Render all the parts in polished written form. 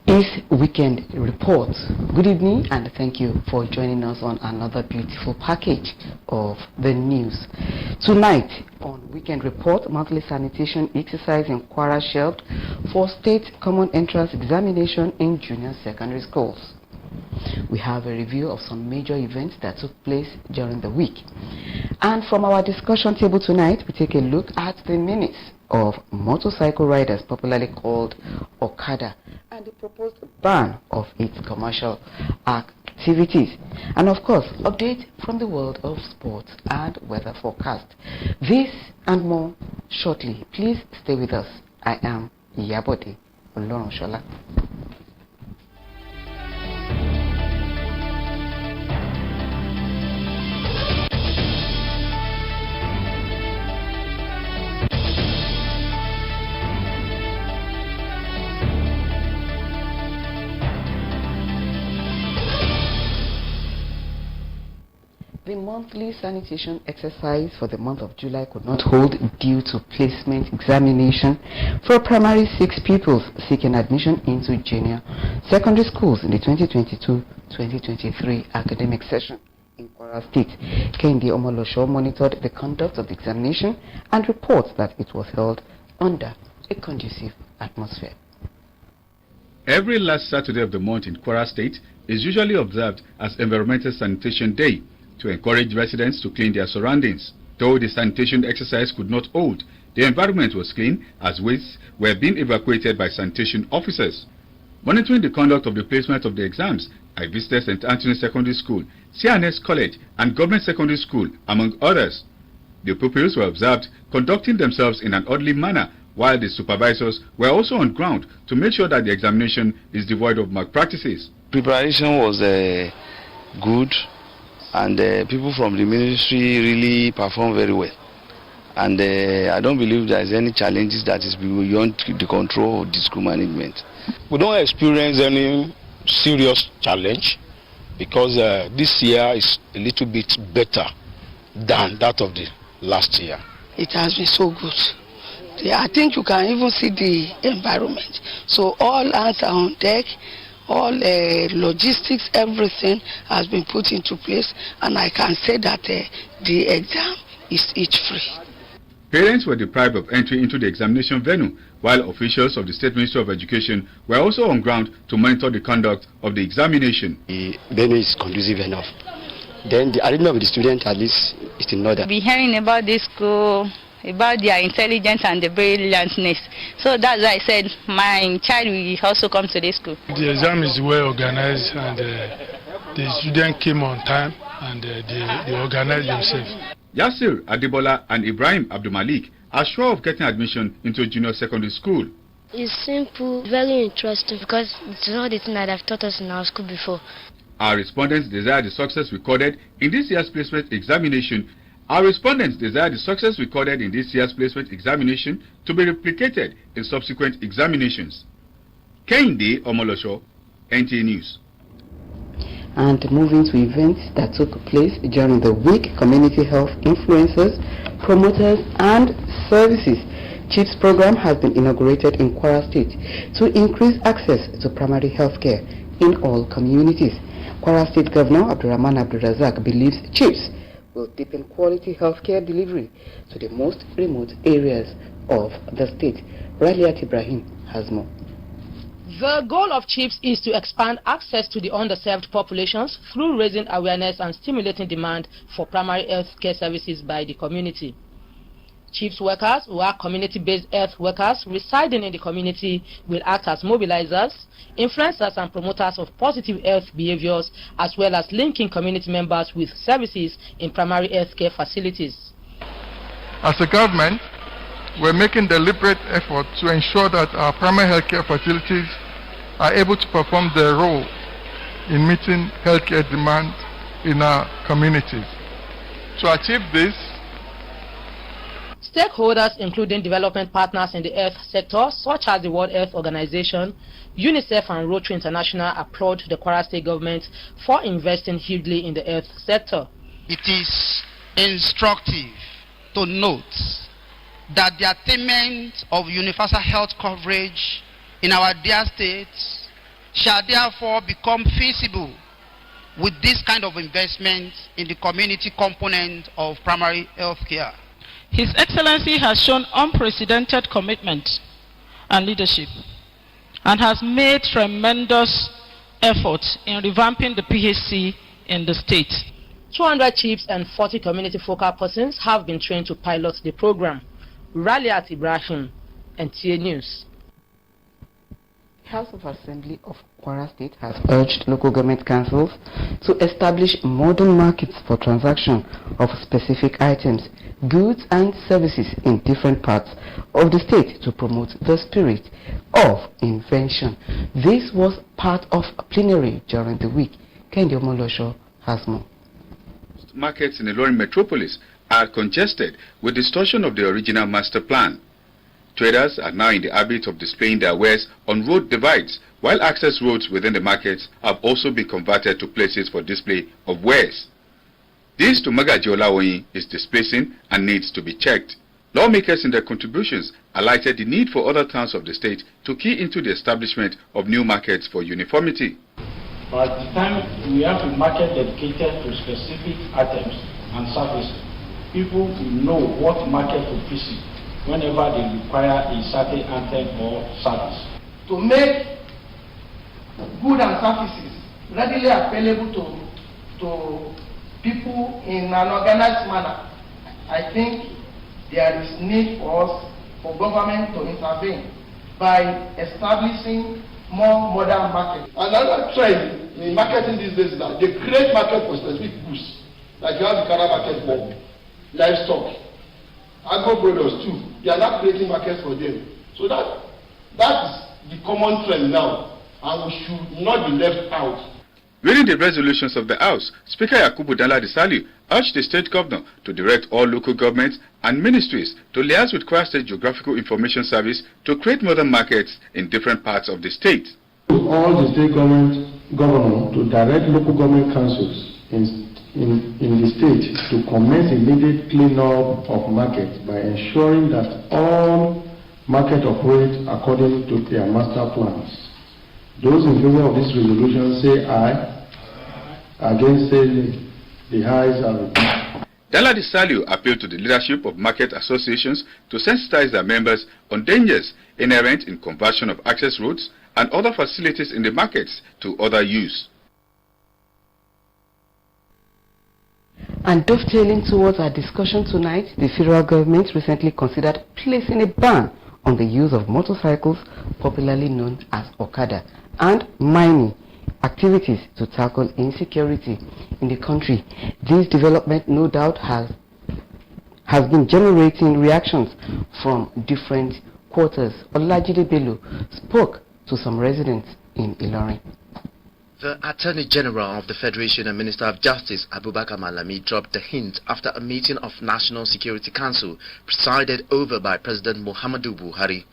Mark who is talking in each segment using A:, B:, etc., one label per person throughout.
A: is Weekend Report. Good evening and thank you for joining us on another beautiful package of the news. Tonight on Weekend Report, monthly sanitation exercise in Kwara shelved for state common entrance examination in junior secondary schools. We have a review of some major events that took place during the week. And from our discussion table tonight, we take a look at the minutes of motorcycle riders, popularly called Okada, and the proposed ban of its commercial activities. And of course, update from the world of sports and weather forecast. This and more shortly. Please stay with us. I am Iyabode Olorun-Shola. The monthly sanitation exercise for the month of July could not hold due to placement examination for primary 6 pupils seeking admission into junior secondary schools in the 2022-2023 academic session in Kwara State. Kendi Omolosho monitored the conduct of the examination and reports that it was held under a conducive atmosphere.
B: Every last Saturday of the month in Kwara State is usually observed as Environmental Sanitation Day, to encourage residents to clean their surroundings. Though the sanitation exercise could not hold, the environment was clean as wastes were being evacuated by sanitation officers. Monitoring the conduct of the placement of the exams, I visited St. Anthony Secondary School, CNS College and Government Secondary School, among others. The pupils were observed conducting themselves in an orderly manner, while the supervisors were also on ground to make sure that the examination is devoid of malpractices.
C: Preparation was good. And people from the ministry really perform very well. And I don't believe there is any challenges that is beyond the control of the school management.
D: We don't experience any serious challenge because this year is a little bit better than that of the last year.
E: It has been so good. I think you can even see the environment. So all hands are on deck. All logistics, everything has been put into place, and I can say that the exam is each free.
B: Parents were deprived of entry into the examination venue, while officials of the State Ministry of Education were also on ground to monitor the conduct of the examination.
F: The venue is conducive enough. Then the arrangement of the students at least is in order.
G: We're hearing about this school, about their intelligence and the brilliantness. So that's why I said my child will also come to this school.
H: The exam is well organized and the students came on time and they organized themselves.
B: Yasir Adibola and Ibrahim Abdulmalik are sure of getting admission into a junior secondary school.
I: It's simple, very interesting because it's not the thing that I've taught us in our school before.
B: Our respondents desire the success recorded in this year's placement examination. Our respondents desire the success recorded in this year's placement examination to be replicated in subsequent examinations. Kendi Omolosho, NTA News.
A: And moving to events that took place during the week, community health influencers, promoters and services. CHIPS program has been inaugurated in Kwara State to increase access to primary health care in all communities. Kwara State Governor Abdurrahman Abdulrazak believes CHIPS will deepen quality healthcare delivery to the most remote areas of the state. Raliat Ibrahim has more.
J: The goal of CHIPS is to expand access to the underserved populations through raising awareness and stimulating demand for primary health care services by the community. CHIPS workers, who are community-based health workers residing in the community, will act as mobilizers, influencers and promoters of positive health behaviors, as well as linking community members with services in primary health care facilities.
K: As a government, we're making deliberate effort to ensure that our primary health care facilities are able to perform their role in meeting healthcare demand in our communities. To achieve this,
J: stakeholders, including development partners in the health sector, such as the World Health Organization, UNICEF and Rotary International, applaud the Kwara State government for investing hugely in the health sector.
L: It is instructive to note that the attainment of universal health coverage in our dear states shall therefore become feasible with this kind of investment in the community component of primary health care.
M: His Excellency has shown unprecedented commitment and leadership and has made tremendous efforts in revamping the PHC in the state.
J: 200 chiefs and 40 community focal persons have been trained to pilot the program. Raliat Ibrahim, NTA News.
A: House of Assembly of Kwara State has urged local government councils to establish modern markets for transaction of specific items, goods and services in different parts of the state to promote the spirit of invention. This was part of a plenary during the week. Kendi Omolosho has more.
B: Markets in the Ilorin metropolis are congested with distortion of the original master plan. Traders are now in the habit of displaying their wares on road divides, while access roads within the markets have also been converted to places for display of wares. This to Magaji Olaoyin is displacing and needs to be checked. Lawmakers in their contributions highlighted the need for other towns of the state to key into the establishment of new markets for uniformity.
N: By the time we have a market dedicated to specific items and services, people will know what market to visit whenever they require a certain item or service.
O: To make goods and services readily available to people in an organized manner, I think there is need for us, for government to intervene by establishing more modern markets.
P: Another trend in marketing these days is that they create market for specific goods, like you have the Ghana market for livestock, agro products too. They are not creating markets for them. So that is the common trend now, and we should not be left out.
B: Reading the resolutions of the House, Speaker Yakubu Danladi Saliu urged the state governor to direct all local governments and ministries to liaise with Kwara State Geographical Information Service to create modern markets in different parts of the state.
Q: All the state government to direct local government councils in the state to commence immediate clean-up of markets by ensuring that all markets operate according to their master plans. Those in favor of this resolution say aye. Against say nay. The ayes are repeated.
B: Danladi Saliu appealed to the leadership of market associations to sensitize their members on dangers inherent in conversion of access roads and other facilities in the markets to other use.
A: And dovetailing towards our discussion tonight, the federal government recently considered placing a ban on the use of motorcycles, popularly known as Okada, and mining activities to tackle insecurity in the country. This development no doubt has been generating reactions from different quarters. Olajide Bello spoke to some residents in Ilorin.
R: The Attorney General of the Federation and Minister of Justice, Abubakar Malami, dropped the hint after a meeting of National Security Council presided over by President Muhammadu Buhari.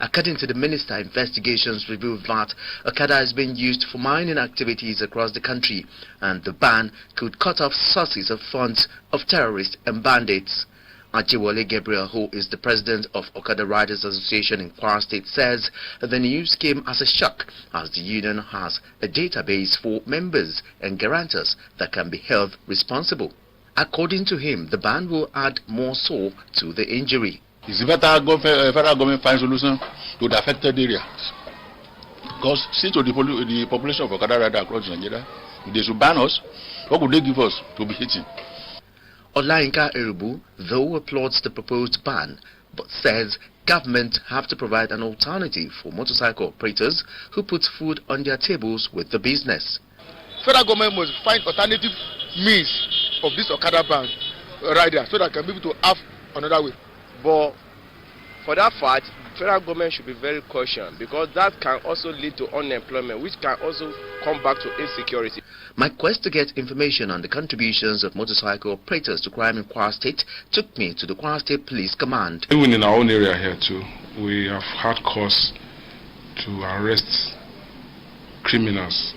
R: According to the minister, investigations revealed that Okada is being used for mining activities across the country, and the ban could cut off sources of funds of terrorists and bandits. Ajiwale Gabriel, who is the president of Okada Riders Association in Kwara State, says the news came as a shock, as the union has a database for members and guarantors that can be held responsible. According to him, the ban will add more sore to the injury.
S: It's better federal government find solution to the affected areas. Because see to the population of Okada Riders across Nigeria, if they should ban us, what would they give us to be hitting?
R: Olayinka Erubu, though, applauds the proposed ban, but says government have to provide an alternative for motorcycle operators who put food on their tables with the business.
P: Federal government must find alternative means of this Okada ban rider so that can be able to have another way.
T: But for that fact, federal government should be very cautious, because that can also lead to unemployment, which can also come back to insecurity.
R: My quest to get information on the contributions of motorcycle operators to crime in Kwara State took me to the Kwara State Police Command.
U: Even in our own area here too, we have had cause to arrest criminals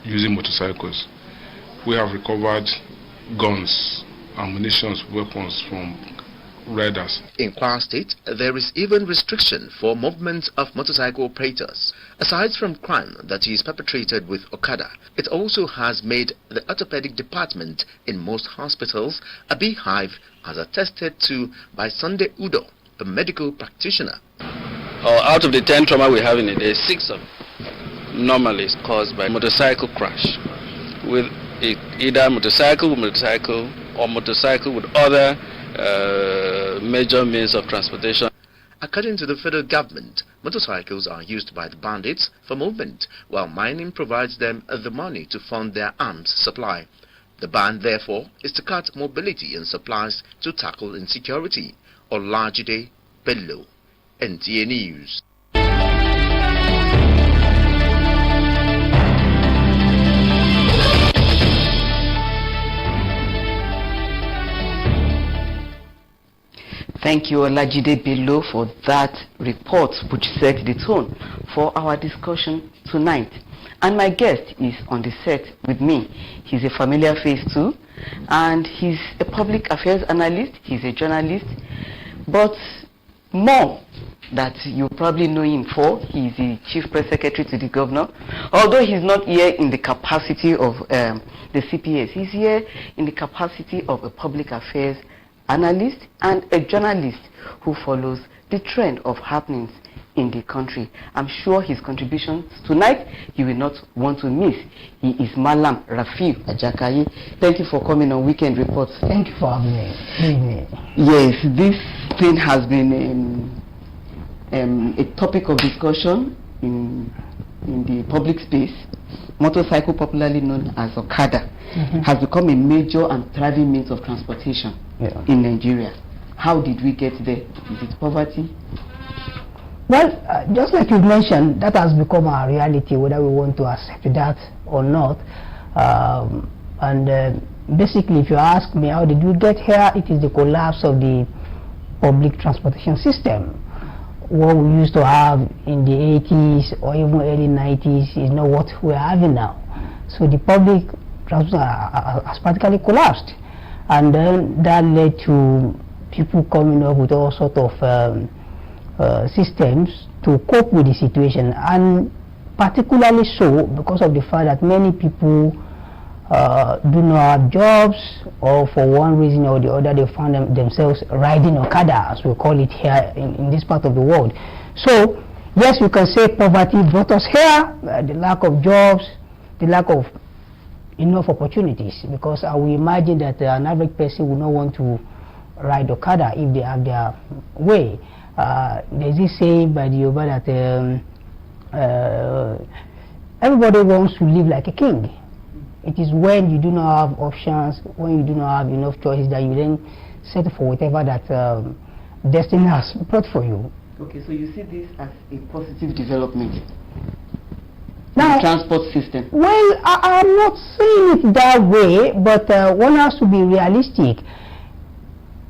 U: using motorcycles. We have recovered guns, ammunition, weapons from riders.
R: In Kwara State, there is even restriction for movement of motorcycle operators. Aside from crime that is perpetrated with Okada, it also has made the orthopedic department in most hospitals a beehive, as attested to by Sunday Udo, a medical practitioner.
C: Out of the 10 trauma we have in a day, 6 of normally is caused by motorcycle crash, with either motorcycle or motorcycle with other major means of transportation.
R: According to the federal government, motorcycles are used by the bandits for movement, while mining provides them the money to fund their arms supply. The ban, therefore, is to cut mobility and supplies to tackle insecurity. Olajide Bello, NTA News.
A: Thank you, Olajide Bello, for that report which set the tone for our discussion tonight. And my guest is on the set with me. He's a familiar face too, and he's a public affairs analyst, he's a journalist, but more that you probably know him for, he's the chief press secretary to the governor. Although he's not here in the capacity of the CPS, he's here in the capacity of a public affairs analyst and a journalist who follows the trend of happenings in the country. I'm sure his contributions tonight you will not want to miss. He is Malam Rafiu Ajakaye. Thank you for coming on Weekend Reports.
V: Thank you for having me.
A: Yes, this thing has been a topic of discussion in the public space. Motorcycle, popularly known as Okada, has become a major and thriving means of transportation in Nigeria. How did we get there? Is it poverty?
V: Well, just like you mentioned, that has become our reality, whether we want to accept that or not. Basically, if you ask me how did we get here, it is the collapse of the public transportation system. What we used to have in the 80s or even early 90s is not what we're having now. So the public transport has practically collapsed. And then that led to people coming up with all sorts of systems to cope with the situation. And particularly so because of the fact that many people do not have jobs, or for one reason or the other they found themselves riding Okada, as we call it here in this part of the world. So yes, you can say poverty brought us here, the lack of jobs, the lack of enough opportunities, because I will imagine that an average person would not want to ride Okada if they have their way. There's this saying by the Yoruba that everybody wants to live like a king. It is when you do not have options, when you do not have enough choices, that you then settle for whatever that destiny has brought for you.
A: Okay, so you see this as a positive development?
V: Now,
A: the transport system?
V: Well, I'm not saying it that way, but one has to be realistic.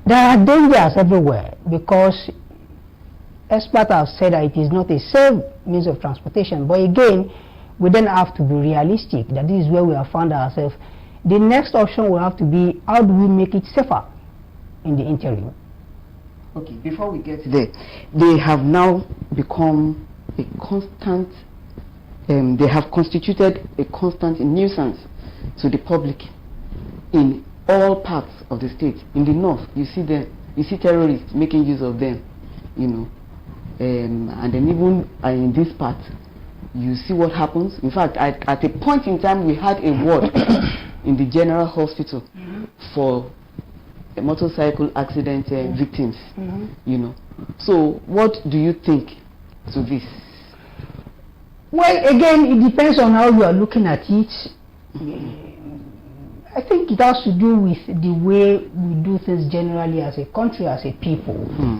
V: There are dangers everywhere, because experts have said that it is not a safe means of transportation. But again, we then have to be realistic, that this is where we have found ourselves. The next option will have to be, how do we make it safer in the interim?
A: Okay, before we get there, they have now become a constant, they have constituted a constant nuisance to the public in all parts of the state. In the north, you see terrorists making use of them, you know, and then even in this part, you see what happens. In fact, at a point in time, we had a ward in the general hospital for a motorcycle accident victims, you know. So what do you think to this?
V: Well, again, it depends on how you are looking at it. I think it has to do with the way we do things generally as a country, as a people.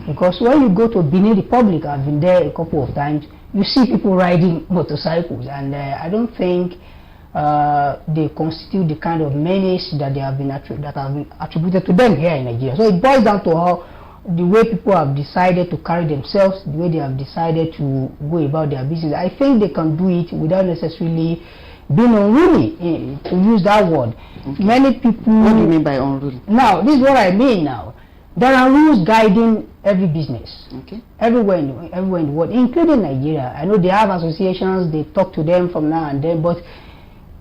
V: Because when you go to Benin Republic, I've been there a couple of times, you see people riding motorcycles, and I don't think they constitute the kind of menace that they have been attributed to them here in Nigeria. So it boils down to how the way people have decided to carry themselves, the way they have decided to go about their business. I think they can do it without necessarily being unruly, to use that word. Many people...
A: What do you mean by unruly?
V: Now, this is what I mean now. There are rules guiding every business,
A: okay,
V: everywhere in the world, including Nigeria. I know they have associations, they talk to them from now and then, but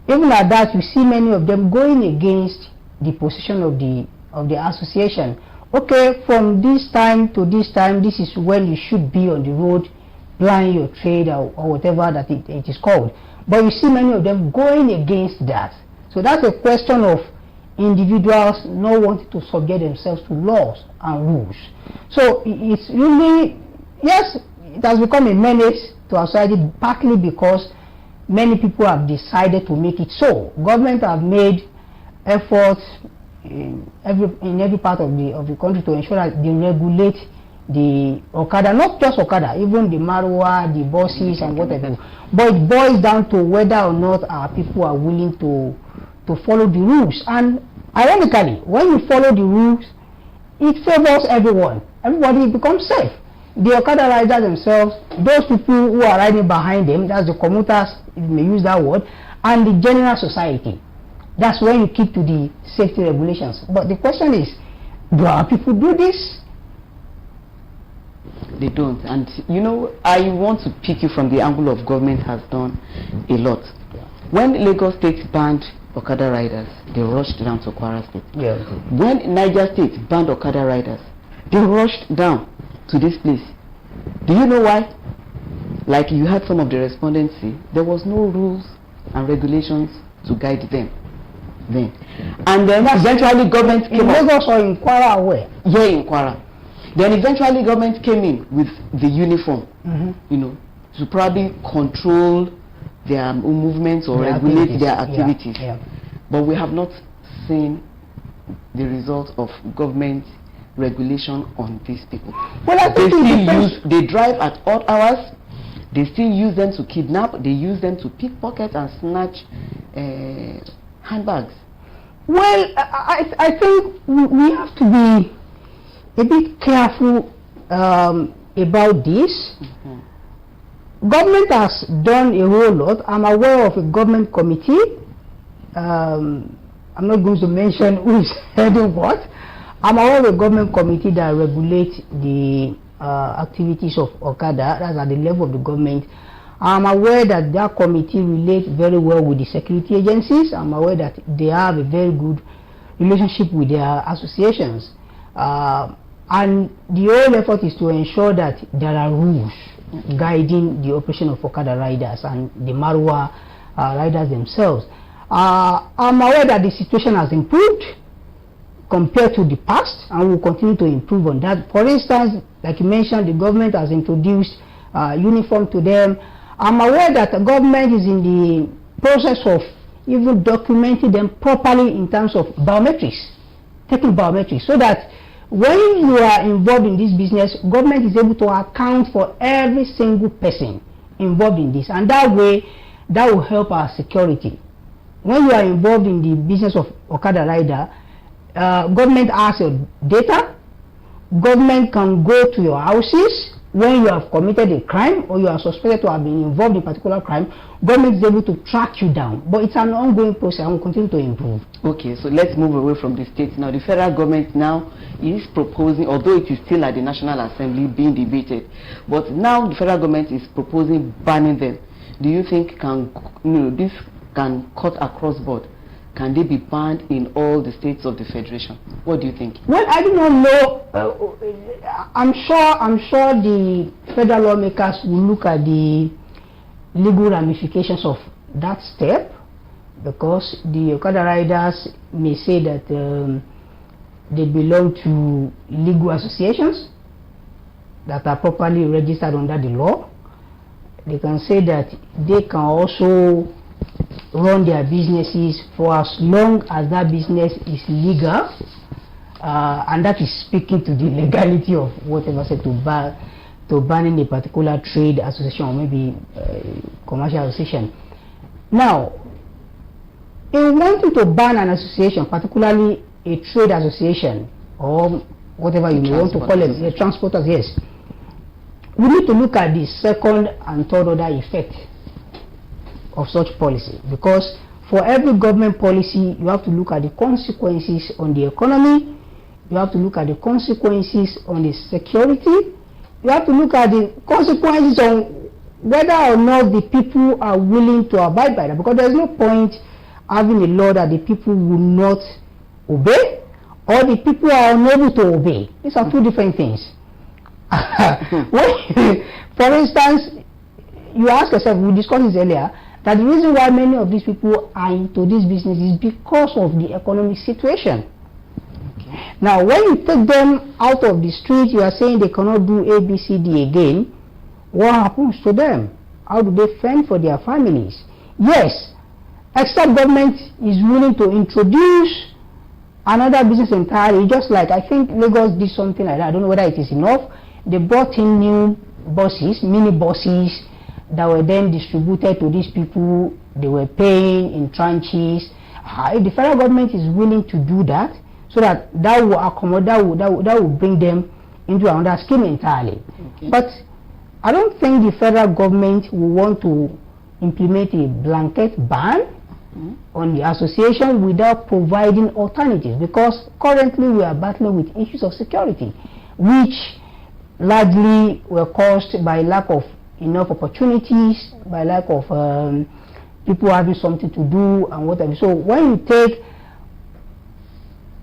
V: even at that, you see many of them going against the position of the association. Okay, from this time to this time, this is when you should be on the road, plying your trade or whatever that it is called. But you see many of them going against that. So that's a question of individuals not wanting to subject themselves to laws and rules. So it's really, yes, it has become a menace to our society, partly because many people have decided to make it so. Government have made efforts in every part of the country to ensure that they regulate the Okada, not just Okada, even the Marwa, the buses and whatever. But it boils down to whether or not our people are willing to follow the rules. And ironically, when you follow the rules, it favors everyone. Everybody becomes safe. The Okada riders themselves, those people who are riding behind them, that's the commuters, if you may use that word, and the general society. That's when you keep to the safety regulations. But the question is, do our people do this?
A: They don't. And you know, I want to pick you from the angle of government has done a lot. When Lagos State banned Okada riders, they rushed down to Kwara State.
V: Yeah.
A: When Niger State banned Okada riders, they rushed down to this place. Do you know why? Like you had some of the respondents say, there was no rules and regulations to guide them then. And then eventually government came
V: in Lagos or in Kwara, where?
A: Yeah, in Kwara. Then eventually government came in with the uniform, you know, to probably control their movements or regulate their activities.
V: Yeah.
A: But we have not seen the result of government regulation on these people.
V: Well, I think
A: they drive at odd hours, they still use them to kidnap, they use them to pickpocket and snatch handbags.
V: Well, I think we have to be a bit careful about this. Government has done a whole lot. I'm aware of a government committee. I'm not going to mention who is heading what. I'm aware of a government committee that regulates the activities of Okada. That's at the level of the government. I'm aware that that committee relates very well with the security agencies. I'm aware that they have a very good relationship with their associations. And the whole effort is to ensure that there are rules guiding the operation of Okada riders and the Marwa riders themselves. I'm aware that the situation has improved compared to the past and will continue to improve on that. For instance, like you mentioned, the government has introduced uniform to them. I'm aware that the government is in the process of even documenting them properly in terms of biometrics, taking biometrics, so that when you are involved in this business, government is able to account for every single person involved in this, and that way that will help our security. When you are involved in the business of Okada rider, government has your data. Government can go to your houses when you have committed a crime or you are suspected to have been involved in a particular crime. Government is able to track you down, but it's an ongoing process and will continue to improve.
A: Okay, so let's move away from the states now. The federal government now is proposing, although it is still at the National Assembly being debated, but now the federal government is proposing banning them. Do you think this can cut across board? Can they be banned in all the states of the federation? What do you think?
V: Well, I do not know. I'm sure the federal lawmakers will look at the legal ramifications of that step, because the Okada riders may say that they belong to legal associations that are properly registered under the law. They can say that they can also run their businesses for as long as that business is legal, and that is speaking to the legality of whatever said to banning a particular trade association or maybe commercial association. Now, in wanting to ban an association, particularly a trade association or whatever you may want to call them, the transporters, yes, we need to look at the second and third order effect of such policy, because for every government policy you have to look at the consequences on the economy, You have to look at the consequences on the security. You have to look at the consequences on whether or not the people are willing to abide by that, because there's no point having a law that the people will not obey or the people are unable to obey. These are two different things. For instance, you ask yourself, we discussed this earlier, that the reason why many of these people are into this business is because of the economic situation. Now, when you take them out of the street, you are saying they cannot do A, B, C, D again. What happens to them? How do they fend for their families? Yes, except government is willing to introduce another business entirely, just like I think Lagos did something like that. I don't know whether it is enough. They brought in new buses, mini buses, that were then distributed to these people. They were paying in tranches. If the federal government is willing to do that, so that will accommodate, that will bring them into another scheme entirely. Okay. But I don't think the federal government will want to implement a blanket ban on the association without providing alternatives, because currently we are battling with issues of security, which largely were caused by lack of enough opportunities, by lack of people having something to do and whatever. So when you take,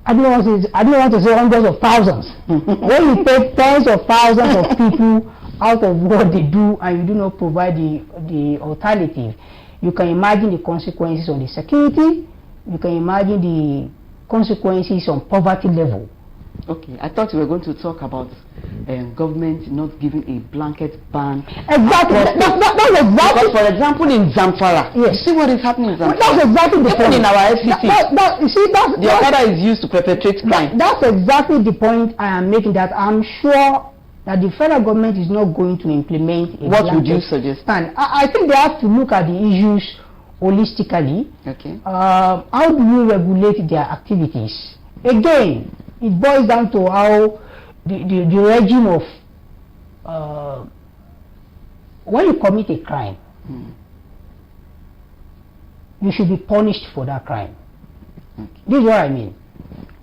V: I don't want to say hundreds of thousands, when you take tens of thousands of people out of what they do and you do not provide the alternative, you can imagine the consequences on the security, you can imagine the consequences on poverty level.
A: Okay, I thought we were going to talk about government not giving a blanket ban.
V: Exactly. That's exactly.
A: Because, for example, in Zamfara,
V: yes.
A: You see what is happening in Zamfara.
V: That's exactly the point.
A: In our FCT,
V: you see,
A: the Okada is used to perpetrate crime.
V: That's exactly the point I am making. That I'm sure that the federal government is not going to implement a
A: what would you suggest?
V: I think they have to look at the issues holistically.
A: Okay.
V: How do you regulate their activities? Again, it boils down to how the regime of when you commit a crime, you should be punished for that crime. Okay. This is what I mean.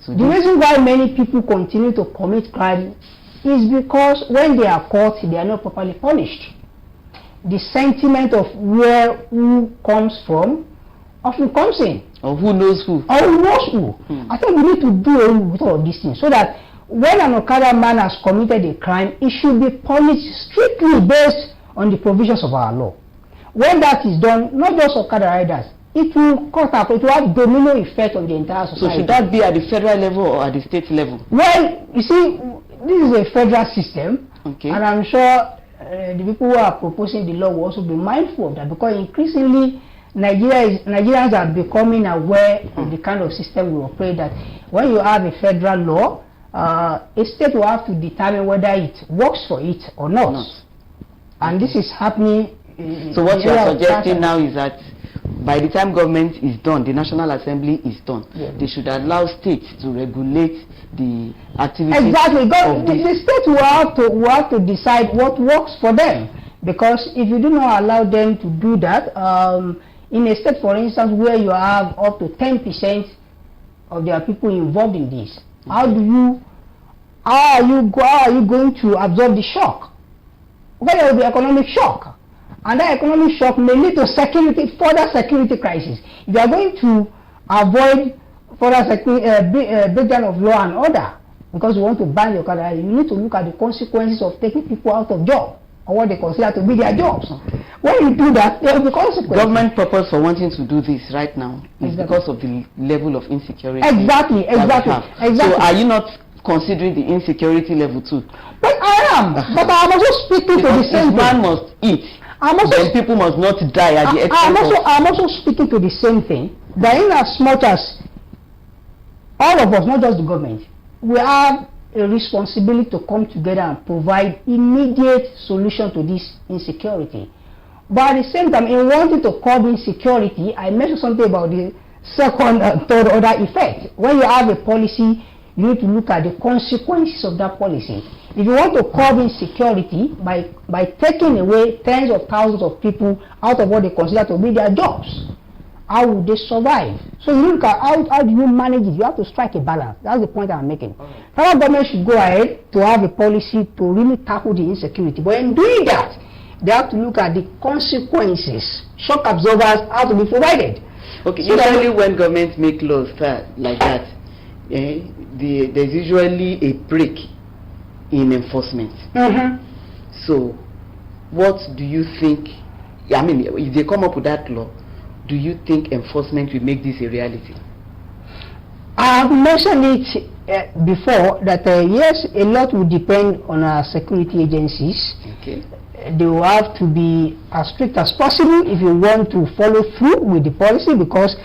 V: So the reason why many people continue to commit crime is because when they are caught, they are not properly punished. The sentiment of where who comes from often comes in.
A: Or who knows who.
V: Or who knows who. I think we need to do away with all of these things so that when an Okada man has committed a crime, it should be punished strictly based on the provisions of our law. When that is done, not just Okada riders, it will cut up, it will have domino effect on the entire society.
A: So should that be at the federal level or at the state level?
V: Well, you see, this is a federal system,
A: okay.
V: And I'm sure the people who are proposing the law will also be mindful of that, because increasingly Nigerians are becoming aware of the kind of system we operate, that when you have a federal law, a state will have to determine whether it works for it or not. And this is happening.
A: So what you are suggesting now is that by the time government is done, the National Assembly is done, they should allow states to regulate the activities.
V: Exactly. The state will have to decide what works for them, because if you do not allow them to do that, in a state, for instance, where you have up to 10% of their people involved in this, how are you going to absorb the shock? Well, there will be economic shock, and that economic shock may lead to further security crisis. If you are going to avoid further breakdown of law and order because you want to ban your Okada, you need to look at the consequences of taking people out of job, or what they consider to be their jobs. When you do that, there will be consequences.
A: Government purpose for wanting to do this right now is because of the level of insecurity.
V: Exactly.
A: So are you not considering the insecurity level too?
V: But I am. But I am also speaking to the same thing.
A: Man must eat. Then people must not die at the expense
V: I'm also speaking to the same thing. That in as much as all of us, not just the government, we have a responsibility to come together and provide immediate solution to this insecurity. But at the same time, in wanting to curb insecurity, I mentioned something about the second and third order effect. When you have a policy, you need to look at the consequences of that policy. If you want to curb insecurity by taking away tens of thousands of people out of what they consider to be their jobs, how would they survive? So you look at how do you manage it? You have to strike a balance. That's the point I'm making. Federal government should go ahead to have a policy to really tackle the insecurity. But in doing that, they have to look at the consequences. Shock absorbers have to be provided.
A: Okay,
V: so
A: usually when governments make laws like that, there's usually a break in enforcement. So what do you think, I mean, if they come up with that law, do you think enforcement will make this a reality?
V: I have mentioned it before that yes, a lot will depend on our security agencies.
A: Okay.
V: They will have to be as strict as possible if you want to follow through with the policy, because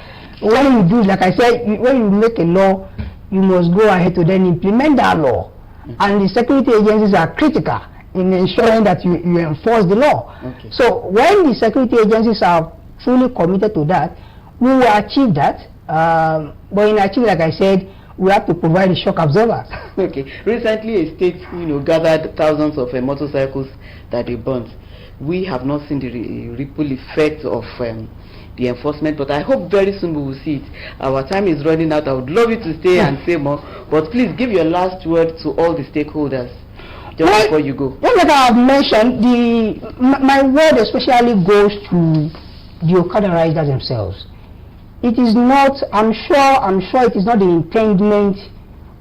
V: when you do, like I said, when you make a law, you must go ahead to then implement that law. And the security agencies are critical in ensuring that you enforce the law.
A: Okay.
V: So when the security agencies are fully committed to that, we will achieve that. But in achieving, like I said, we have to provide the shock absorbers.
A: Okay. Recently, a state, gathered thousands of motorcycles that they burnt. We have not seen the ripple effect of the enforcement, but I hope very soon we will see it. Our time is running out. I would love you to stay and say more, but please give your last word to all the stakeholders just before you go.
V: Well, like I have mentioned, my word especially goes to the Okada riders themselves. It is not, I'm sure it is not the intendment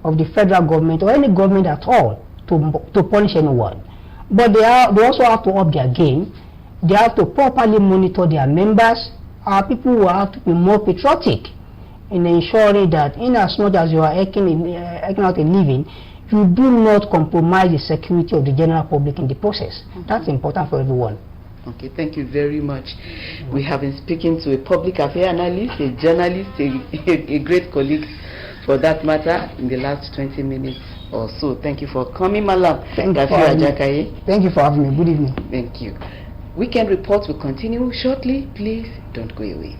V: of the federal government or any government at all to punish anyone. But they also have to up their game. They have to properly monitor their members. Our people will have to be more patriotic in ensuring that in as much as you are eking out a living, you do not compromise the security of the general public in the process. That's important for everyone.
A: Okay, thank you very much. We have been speaking to a public affairs analyst, a journalist, a great colleague for that matter in the last 20 minutes or so. Thank you for coming, Malam.
V: Thank you for having me. Good evening.
A: Thank you. Weekend reports will continue shortly. Please don't go away.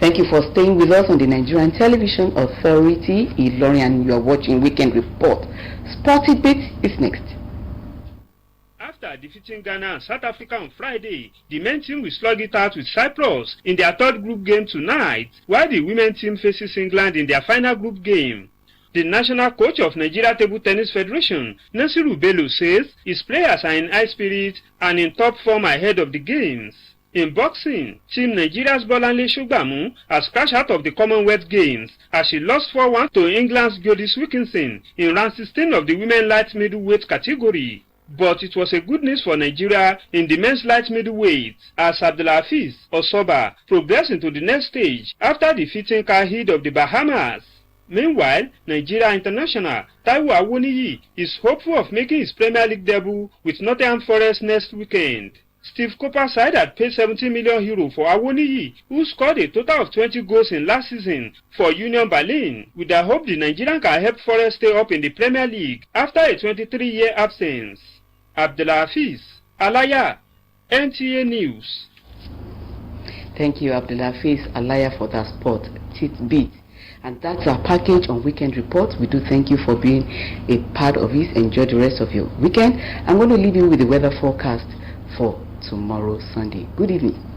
A: Thank you for staying with us on the Nigerian Television Authority, ILORIN, and you are watching Weekend Report. Sporty Bit is next.
D: After defeating Ghana and South Africa on Friday, the men team will slug it out with Cyprus in their third group game tonight, while the women team faces England in their final group game. The national coach of Nigeria Table Tennis Federation, Nasiru Bello, says his players are in high spirit and in top form ahead of the games. In boxing, Team Nigeria's Bolanle Shugbamu has crashed out of the Commonwealth Games as she lost 4-1 to England's Jodie Wilkinson in round 16 of the women light middleweight category. But it was a good news for Nigeria in the men's light middleweight as Abdulhafiz Osoba progressed into the next stage after defeating Kahid of the Bahamas. Meanwhile, Nigeria international Taiwo Awoniyi is hopeful of making his Premier League debut with Nottingham Forest next weekend. Steve Cooper's side had paid €70 million for Awoniyi, who scored a total of 20 goals in last season for Union Berlin, with the hope the Nigerian can help Forest stay up in the Premier League after a 23-year absence. Abdulhafiz Alaya, NTA News.
A: Thank you, Abdulhafiz Alaya, for that sport tidbit. And that's our package on Weekend Report. We do thank you for being a part of it. Enjoy the rest of your weekend. I'm going to leave you with the weather forecast for tomorrow, Sunday. Good evening.